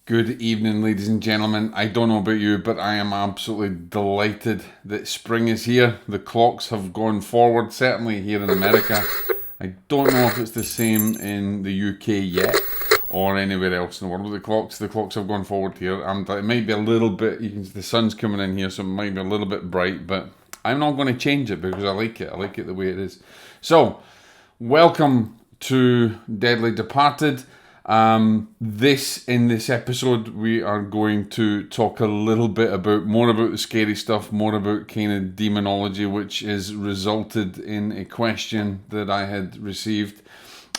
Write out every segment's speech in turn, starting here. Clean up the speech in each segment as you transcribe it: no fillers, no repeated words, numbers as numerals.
Good evening, ladies and gentlemen. I don't know about you, but I am absolutely delighted that spring is here. The clocks have gone forward, certainly here in America. I don't know if it's the same in the UK yet or anywhere else in the world. The clocks have gone forward here. It might be a little bit, the sun's coming in here, so it might be a little bit bright, but I'm not going to change it because I like it. I like it the way it is. So, welcome to Deadly Departed. In this episode, we are going to talk a little bit more about the scary stuff, more about kind of demonology, which has resulted in a question that I had received,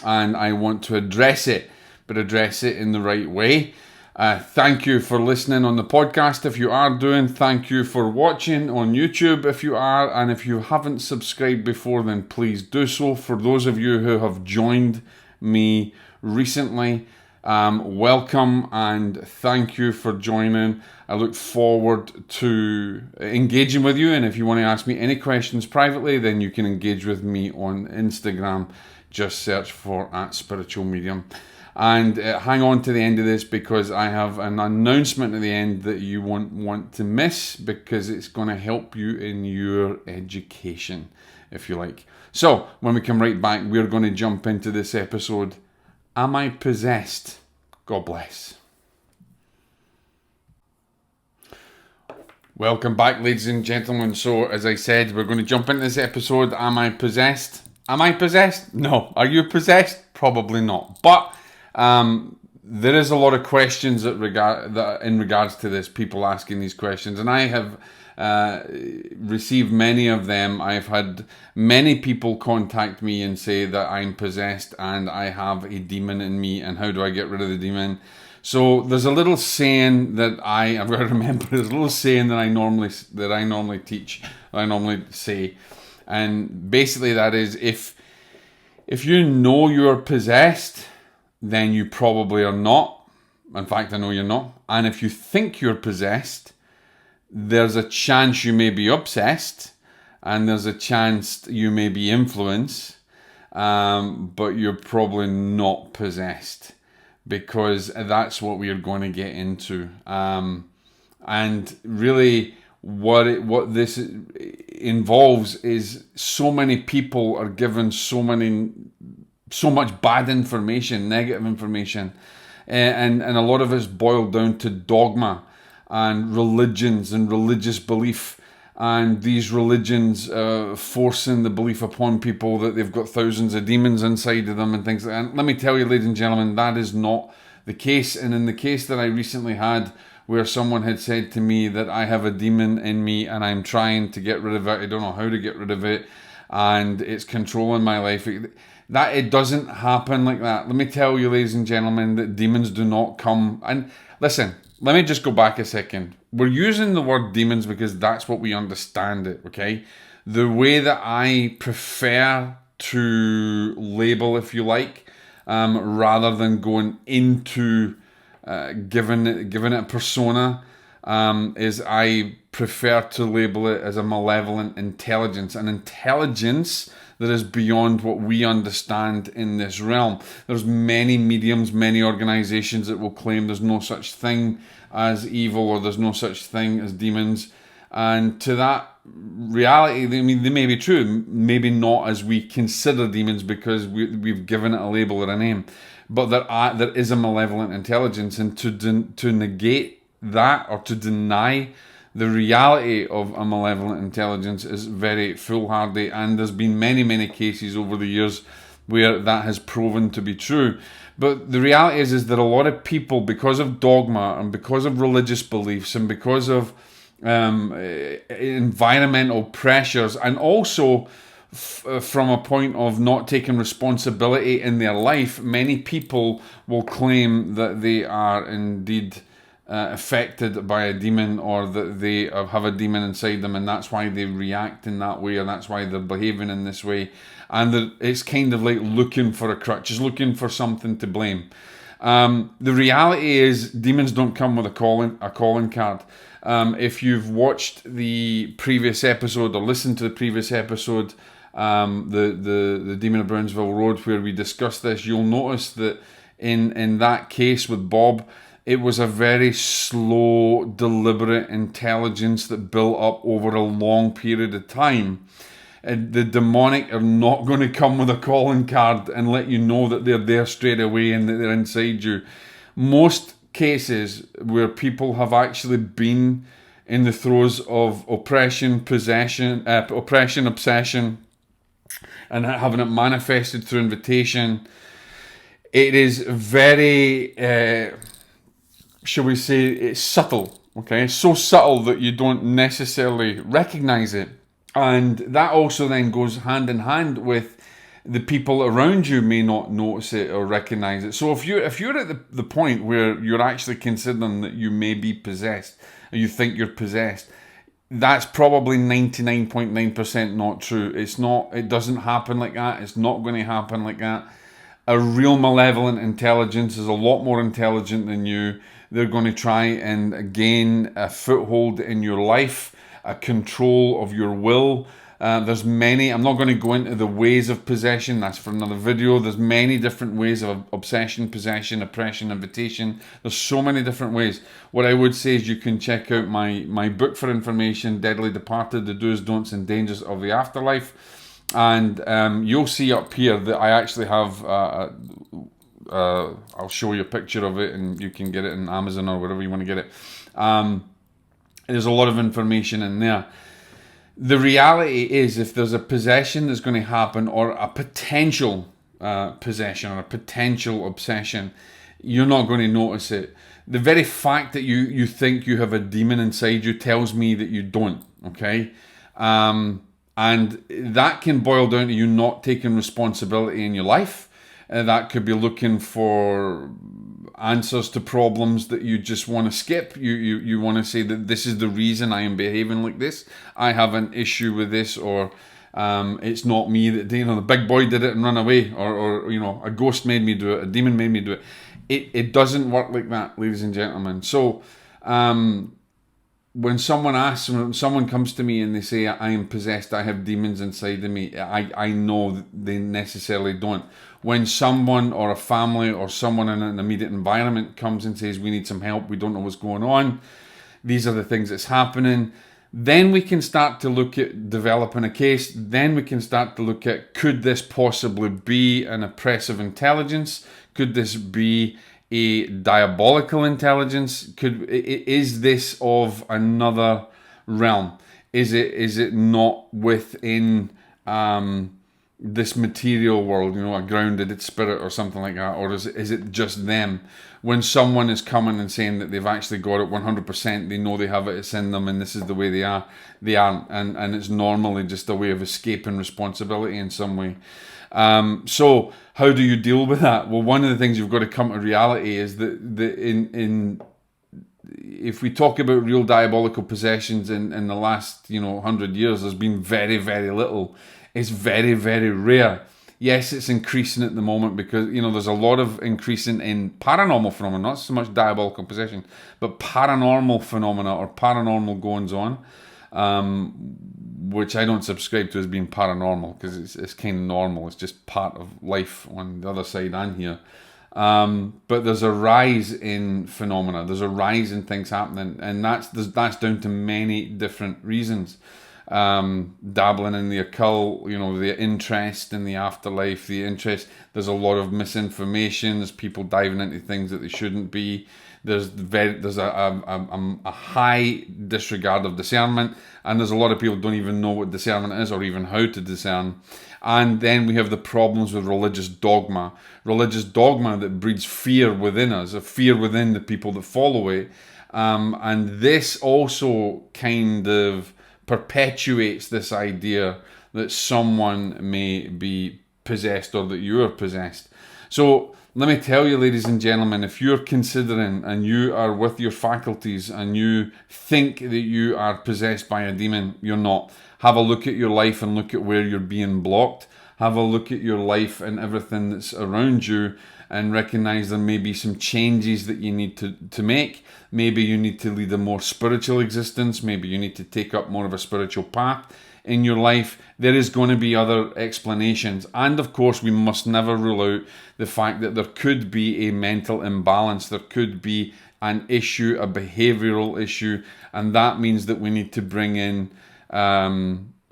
and I want to address it, but address it in the right way. Thank you for listening on the podcast if you are doing. Thank you for watching on YouTube if you are. And if you haven't subscribed before, then please do so. For those of you who have joined me recently, welcome and thank you for joining. I look forward to engaging with you. And if you want to ask me any questions privately, then you can engage with me on Instagram. Just search for @spiritualmedium. And hang on to the end of this because I have an announcement at the end that you won't want to miss because it's going to help you in your education, if you like. So, when we come right back, we're going to jump into this episode. Am I possessed? God bless. Welcome back, ladies and gentlemen. So, as I said, we're going to jump into this episode. Am I possessed? Am I possessed? No. Are you possessed? Probably not. But there is a lot of questions in regards to this, people asking these questions, and I have received many of them. I've had many people contact me and say that I'm possessed and I have a demon in me, and how do I get rid of the demon? So there's a little saying that I've got to remember. There's a little saying that I normally teach, that I normally say, and basically that is if you know you're possessed, then you probably are not. In fact, I know you're not. And if you think you're possessed, there's a chance you may be obsessed, and there's a chance you may be influenced, but you're probably not possessed, because that's what we are going to get into. And really, what this involves is so many people are given so much bad information, negative information, and a lot of it's boiled down to dogma and religions and religious belief, and these religions forcing the belief upon people that they've got thousands of demons inside of them and things like that. And let me tell you, ladies and gentlemen, that is not the case. And in the case that I recently had, where someone had said to me that I have a demon in me and I'm trying to get rid of it, I don't know how to get rid of it, and it's controlling my life. It doesn't happen like that. Let me tell you, ladies and gentlemen, that demons do not come. And listen, let me just go back a second. We're using the word demons because that's what we understand it, okay? The way that I prefer to label, if you like, rather than going into giving it a persona, is I prefer to label it as a malevolent intelligence, an intelligence that is beyond what we understand in this realm. There's many mediums, many organizations that will claim there's no such thing as evil, or there's no such thing as demons. And to that reality, I mean, they may be true, maybe not as we consider demons because we've given it a label or a name. But there is a malevolent intelligence, and to negate that or to deny the reality of a malevolent intelligence is very foolhardy, and there's been many, many cases over the years where that has proven to be true. But the reality is that a lot of people, because of dogma and because of religious beliefs and because of environmental pressures, and also from a point of not taking responsibility in their life, many people will claim that they are indeed affected by a demon, or that they have a demon inside them, and that's why they react in that way, or that's why they're behaving in this way. And it's kind of like looking for a crutch, just looking for something to blame. The reality is, demons don't come with a calling card. If you've watched the previous episode or listened to the previous episode, the Demon of Brownsville Road, where we discussed this, you'll notice that in that case with Bob, It was a very slow, deliberate intelligence that built up over a long period of time. The demonic are not going to come with a calling card and let you know that they're there straight away and that they're inside you. Most cases where people have actually been in the throes of oppression, obsession, and having it manifested through invitation, it is very, shall we say, it's subtle. Okay, it's so subtle that you don't necessarily recognize it. And that also then goes hand in hand with the people around you may not notice it or recognize it. So if you're at the point where you're actually considering that you may be possessed, or you think you're possessed, that's probably 99.9% not true. It's not. It doesn't happen like that. It's not going to happen like that. A real malevolent intelligence is a lot more intelligent than you. They're going to try and gain a foothold in your life, a control of your will. There's many, I'm not going to go into the ways of possession, that's for another video. There's many different ways of obsession, possession, oppression, invitation. There's so many different ways. What I would say is you can check out my book for information, Deadly Departed, The Do's, Don'ts and Dangers of the Afterlife. And you'll see up here that I actually have, I'll show you a picture of it and you can get it in Amazon or wherever you want to get it. There's a lot of information in there. The reality is, if there's a possession that's going to happen, or a potential possession, or a potential obsession, you're not going to notice it. The very fact that you think you have a demon inside you tells me that you don't, okay? And that can boil down to you not taking responsibility in your life. That could be looking for answers to problems that you just want to skip. You want to say that this is the reason I am behaving like this. I have an issue with this, or it's not me that, the big boy did it and run away, or a ghost made me do it, a demon made me do it. It doesn't work like that, ladies and gentlemen. So when someone comes to me and they say I am possessed, I have demons inside of me, I know that they necessarily don't. When someone or a family or someone in an immediate environment comes and says we need some help, we don't know what's going on, these are the things that's happening, then we can start to look at developing a case. Then we can start to look at, could this possibly be an oppressive intelligence? Could this be a diabolical intelligence? Is this of another realm? Is it not within this material world, a grounded spirit or something like that? Or is it just them? When someone is coming and saying that they've actually got it 100%, they know they have it, it's in them, and this is the way they aren't, and it's normally just a way of escaping responsibility in some way. So how do you deal with that? Well, one of the things you've got to come to reality is that if we talk about real diabolical possessions in the last 100 years, there's been very, very little. It's very, very rare. Yes, it's increasing at the moment because there's a lot of increasing in paranormal phenomena, not so much diabolical possession, but paranormal phenomena or paranormal goings on, which I don't subscribe to as being paranormal, because it's kind of normal. It's just part of life on the other side and here. But there's a rise in phenomena. There's a rise in things happening, and that's down to many different reasons. Dabbling in the occult, the interest in the afterlife, there's a lot of misinformation. There's people diving into things that they shouldn't be. There's a high disregard of discernment, and there's a lot of people don't even know what discernment is or even how to discern. And then we have the problems with religious dogma that breeds fear within us, a fear within the people that follow it. And this also kind of perpetuates this idea that someone may be possessed or that you are possessed. So let me tell you, ladies and gentlemen, if you're considering and you are with your faculties and you think that you are possessed by a demon, you're not. Have a look at your life and look at where you're being blocked. Have a look at your life and everything that's around you, and recognize there may be some changes that you need to make. Maybe you need to lead a more spiritual existence. Maybe you need to take up more of a spiritual path in your life. There is going to be other explanations. And of course, we must never rule out the fact that there could be a mental imbalance. There could be an issue, a behavioral issue, and that means that we need to bring in,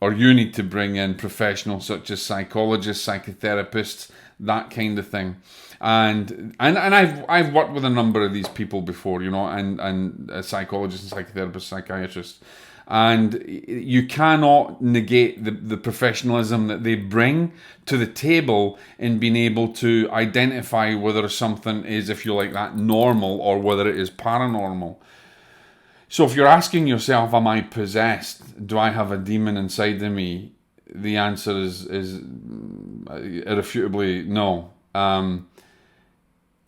or you need to bring in professionals such as psychologists, psychotherapists, that kind of thing. And I've worked with a number of these people before, and psychologists and psychotherapists, psychiatrists. And you cannot negate the professionalism that they bring to the table in being able to identify whether something is, if you like that, normal or whether it is paranormal. So if you're asking yourself, am I possessed? Do I have a demon inside of me? The answer is irrefutably no.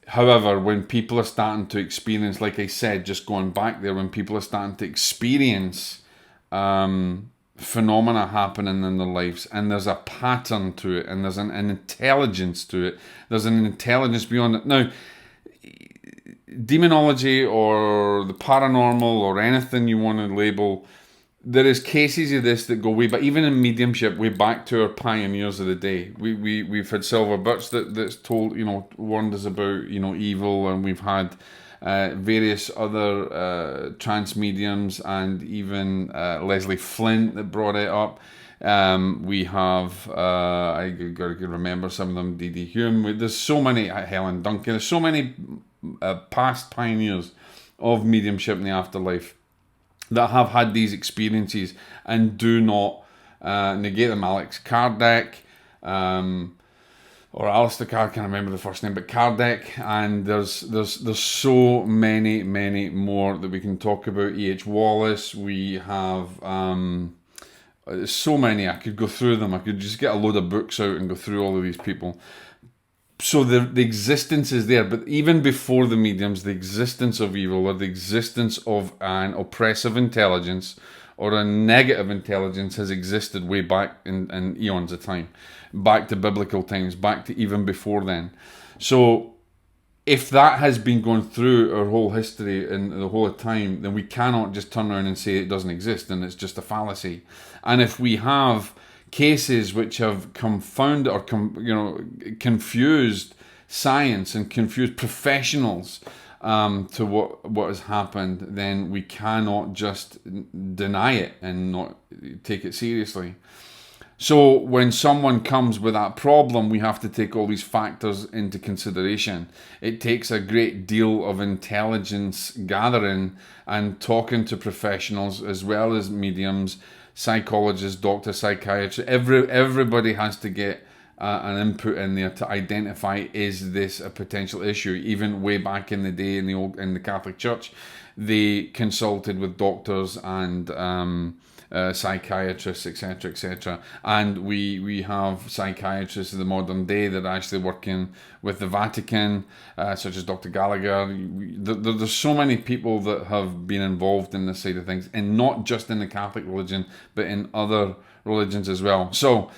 However, when people are starting to experience, like I said, just going back there, when people are starting to experience phenomena happening in their lives, and there's a pattern to it, and there's an intelligence to it, there's an intelligence beyond it. Now, demonology or the paranormal or anything you want to label, there is cases of this that go way back, even in mediumship, way back to our pioneers of the day. We've had Silver Birch that's told, warned us about, evil, and we've had various other trance mediums, and even Leslie Flint that brought it up. We have, I got to remember some of them, D.D. Hume. There's so many, Helen Duncan, there's so many past pioneers of mediumship in the afterlife that have had these experiences and do not negate them. Alex Kardec, or Alistair Kardec, I can't remember the first name, but Kardec, and there's so many more that we can talk about. E.H. Wallace, we have so many. I could go through them. I could just get a load of books out and go through all of these people. So the existence is there, but even before the mediums, the existence of evil, or the existence of an oppressive intelligence or a negative intelligence, has existed way back in eons of time, back to biblical times, back to even before then. So if that has been going through our whole history and the whole of time, then we cannot just turn around and say it doesn't exist and it's just a fallacy. And if we have cases which have confounded or confused science and confused professionals to what has happened, then we cannot just deny it and not take it seriously. So when someone comes with that problem, we have to take all these factors into consideration. It takes a great deal of intelligence gathering and talking to professionals as well as mediums, psychologists, doctors, psychiatrists. Everybody has to get an input in there to identify, is this a potential issue? Even way back in the day in the Catholic Church, they consulted with doctors and psychiatrists, etc. And we have psychiatrists in the modern day that are actually working with the Vatican, such as Dr. Gallagher. There's so many people that have been involved in this side of things, and not just in the Catholic religion, but in other religions as well. So,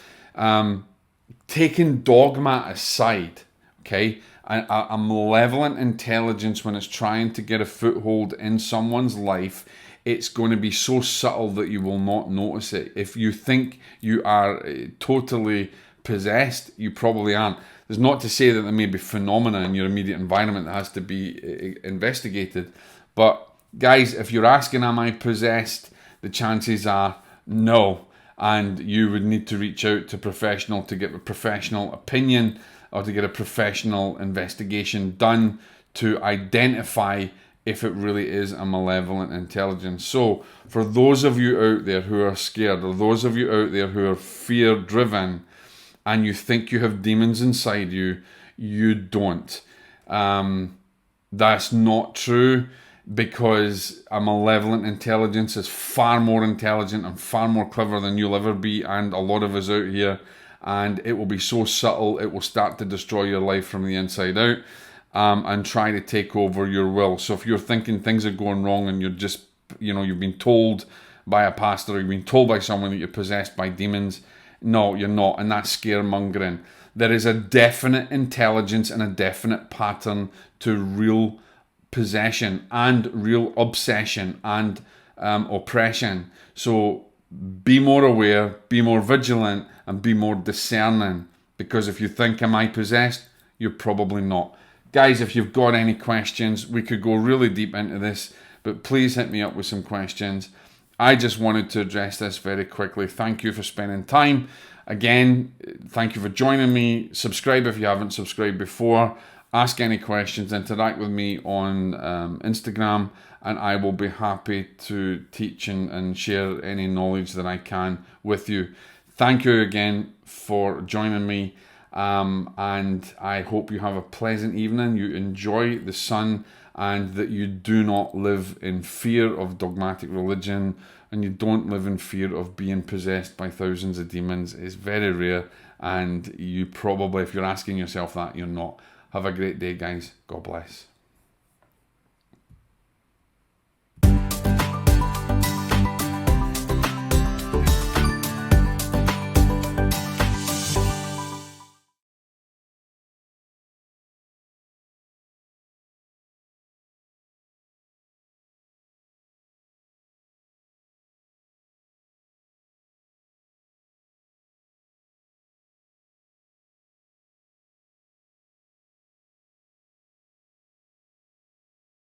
taking dogma aside, okay, a malevolent intelligence, when it's trying to get a foothold in someone's life, it's going to be so subtle that you will not notice it. If you think you are totally possessed, you probably aren't. There's not to say that there may be phenomena in your immediate environment that has to be investigated. But guys, if you're asking, am I possessed? The chances are no. And you would need to reach out to a professional to get a professional opinion or to get a professional investigation done to identify if it really is a malevolent intelligence. So, for those of you out there who are scared, or those of you out there who are fear-driven, and you think you have demons inside you, you don't. That's not true, because a malevolent intelligence is far more intelligent and far more clever than you'll ever be, and a lot of us out here, and it will be so subtle, it will start to destroy your life from the inside out. And try to take over your will. So if you're thinking things are going wrong and you're just, you've been told by a pastor, or you've been told by someone that you're possessed by demons, no, you're not. And that's scaremongering. There is a definite intelligence and a definite pattern to real possession and real obsession and oppression. So be more aware, be more vigilant, and be more discerning. Because if you think, am I possessed? You're probably not. Guys, if you've got any questions, we could go really deep into this, but please hit me up with some questions. I just wanted to address this very quickly. Thank you for spending time. Again, thank you for joining me. Subscribe if you haven't subscribed before. Ask any questions, interact with me on Instagram, and I will be happy to teach and share any knowledge that I can with you. Thank you again for joining me, and I hope you have a pleasant evening, you enjoy the sun, and that you do not live in fear of dogmatic religion, and you don't live in fear of being possessed by thousands of demons. It's very rare, and you probably, if you're asking yourself that, you're not. Have a great day, guys. God bless.